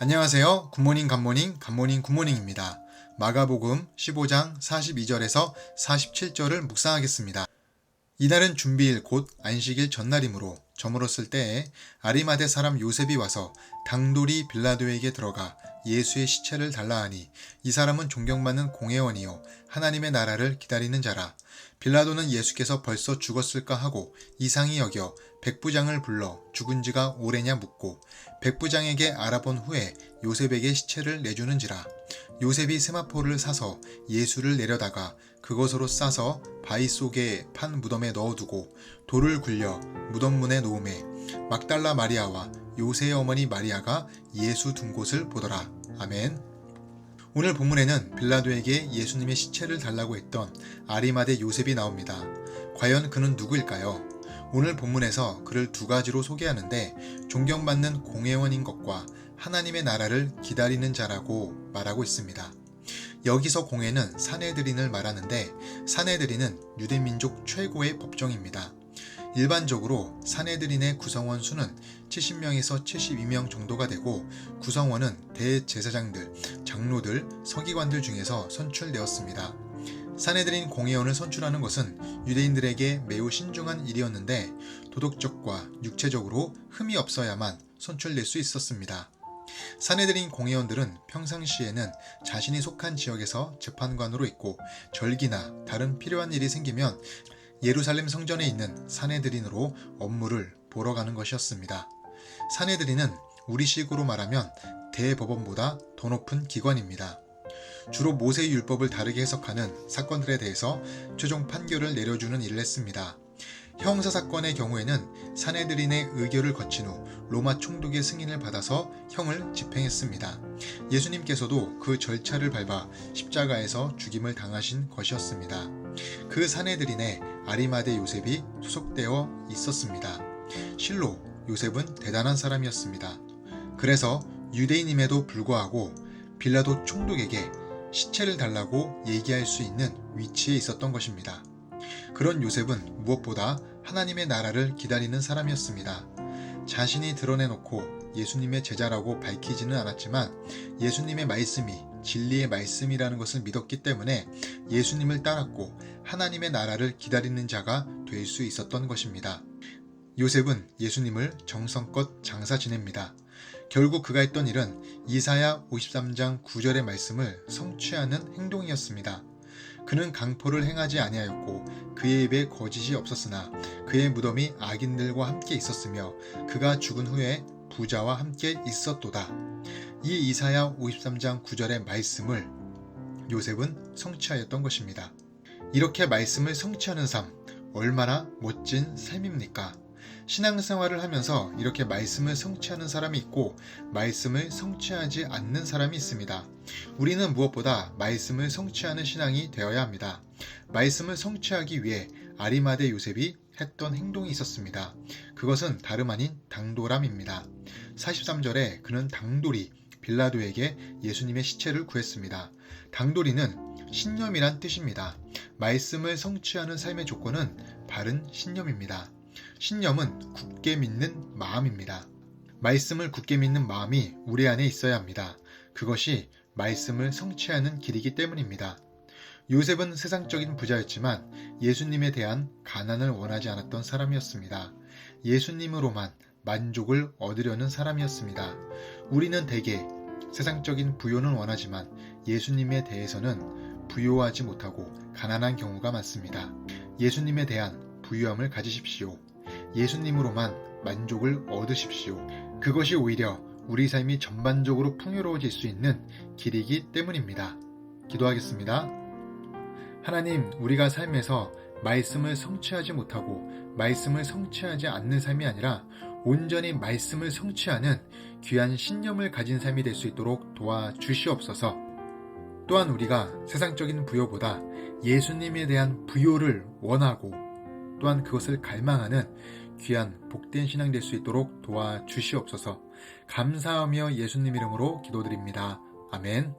안녕하세요. 굿모닝 갓모닝 갓모닝 굿모닝입니다. 마가복음 15장 42절에서 47절을 묵상하겠습니다. 이날은 준비일 곧 안식일 전날이므로 저물었을 때에 아리마대 사람 요셉이 와서 당돌이 빌라도에게 들어가 예수의 시체를 달라 하니 이 사람은 존경받는 공회원이요 하나님의 나라를 기다리는 자라. 빌라도는 예수께서 벌써 죽었을까 하고 이상히 여겨 백부장을 불러 죽은 지가 오래냐 묻고 백부장에게 알아본 후에 요셉에게 시체를 내주는지라. 요셉이 세마포를 사서 예수를 내려다가 그것으로 싸서 바위 속에 판 무덤에 넣어두고 돌을 굴려 무덤 문에 놓음에 막달라 마리아와 요새의 어머니 마리아가 예수 둔 곳을 보더라. 아멘. 오늘 본문에는 빌라도에게 예수님의 시체를 달라고 했던 아리마대 요셉이 나옵니다. 과연 그는 누구일까요? 오늘 본문에서 그를 두 가지로 소개하는데 존경받는 공회원인 것과 하나님의 나라를 기다리는 자라고 말하고 있습니다. 여기서 공회는 사내들인을 말하는데 사내들인은 유대민족 최고의 법정입니다. 일반적으로 사내들인의 구성원 수는 70명에서 72명 정도가 되고 구성원은 대제사장들, 장로들, 서기관들 중에서 선출되었습니다. 사내들인 공회원을 선출하는 것은 유대인들에게 매우 신중한 일이었는데 도덕적과 육체적으로 흠이 없어야만 선출될 수 있었습니다. 사내들인 공회원들은 평상시에는 자신이 속한 지역에서 재판관으로 있고 절기나 다른 필요한 일이 생기면 예루살렘 성전에 있는 사내들인으로 업무를 보러 가는 것이었습니다. 사내들인은 우리식으로 말하면 대법원보다 더 높은 기관입니다. 주로 모세의 율법을 다르게 해석하는 사건들에 대해서 최종 판결을 내려주는 일을 했습니다. 형사사건의 경우에는 사내들인의 의결을 거친 후 로마 총독의 승인을 받아서 형을 집행했습니다. 예수님께서도 그 절차를 밟아 십자가에서 죽임을 당하신 것이었습니다. 그 사내들인에 아리마대 요셉이 소속되어 있었습니다. 실로 요셉은 대단한 사람이었습니다. 그래서 유대인임에도 불구하고 빌라도 총독에게 시체를 달라고 얘기할 수 있는 위치에 있었던 것입니다. 그런 요셉은 무엇보다 하나님의 나라를 기다리는 사람이었습니다. 자신이 드러내놓고 예수님의 제자라고 밝히지는 않았지만 예수님의 말씀이 진리의 말씀이라는 것을 믿었기 때문에 예수님을 따랐고 하나님의 나라를 기다리는 자가 될 수 있었던 것입니다. 요셉은 예수님을 정성껏 장사 지냅니다. 결국 그가 했던 일은 이사야 53장 9절의 말씀을 성취하는 행동이었습니다. 그는 강포를 행하지 아니하였고 그의 입에 거짓이 없었으나 그의 무덤이 악인들과 함께 있었으며 그가 죽은 후에 부자와 함께 있었도다. 이 이사야 53장 9절의 말씀을 요셉은 성취하였던 것입니다. 이렇게 말씀을 성취하는 삶, 얼마나 멋진 삶입니까? 신앙생활을 하면서 이렇게 말씀을 성취하는 사람이 있고 말씀을 성취하지 않는 사람이 있습니다. 우리는 무엇보다 말씀을 성취하는 신앙이 되어야 합니다. 말씀을 성취하기 위해 아리마대 요셉이 했던 행동이 있었습니다. 그것은 다름 아닌 당돌함입니다. 43절에 그는 당돌이 빌라도에게 예수님의 시체를 구했습니다. 당돌이는 신념이란 뜻입니다. 말씀을 성취하는 삶의 조건은 바른 신념입니다. 신념은 굳게 믿는 마음입니다. 말씀을 굳게 믿는 마음이 우리 안에 있어야 합니다. 그것이 말씀을 성취하는 길이기 때문입니다. 요셉은 세상적인 부자였지만 예수님에 대한 가난을 원하지 않았던 사람이었습니다. 예수님으로만 만족을 얻으려는 사람이었습니다. 우리는 대개 세상적인 부요는 원하지만 예수님에 대해서는 부요하지 못하고 가난한 경우가 많습니다. 예수님에 대한 부유함을 가지십시오. 예수님으로만 만족을 얻으십시오. 그것이 오히려 우리 삶이 전반적으로 풍요로워질 수 있는 길이기 때문입니다. 기도하겠습니다. 하나님, 우리가 삶에서 말씀을 성취하지 못하고 말씀을 성취하지 않는 삶이 아니라 온전히 말씀을 성취하는 귀한 신념을 가진 삶이 될 수 있도록 도와주시옵소서. 또한 우리가 세상적인 부요보다 예수님에 대한 부요를 원하고 또한 그것을 갈망하는 귀한 복된 신앙 될 수 있도록 도와주시옵소서. 감사하며 예수님 이름으로 기도드립니다. 아멘.